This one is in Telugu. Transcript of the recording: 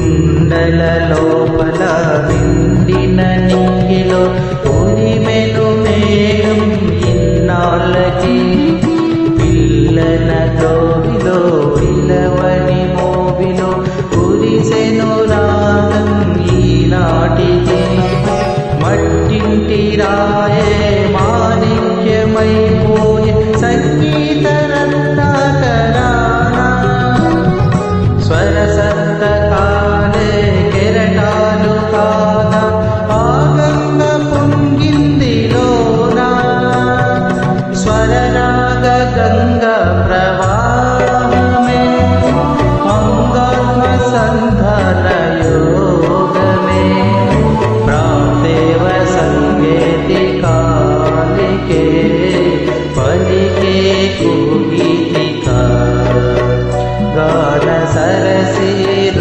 గుండెల లోపల విండిన నింగిలో ఉరిమెను మేఘం ఇన్నాళ్ళకి పిల్లన దోవిలో విలవని మోవిలో కురిసెను రాగం ఈనాటికి మట్టింటి రాయే మాణిక్యమైపోయే సంగీత రత్నాకరానా స్వరసంతకాలే కెరటాలు కాదా ఆగంగ పొంగిందిలోనా స్వరరాగ గంగ ప్రవాహమే అంగాత్మ సంధానయో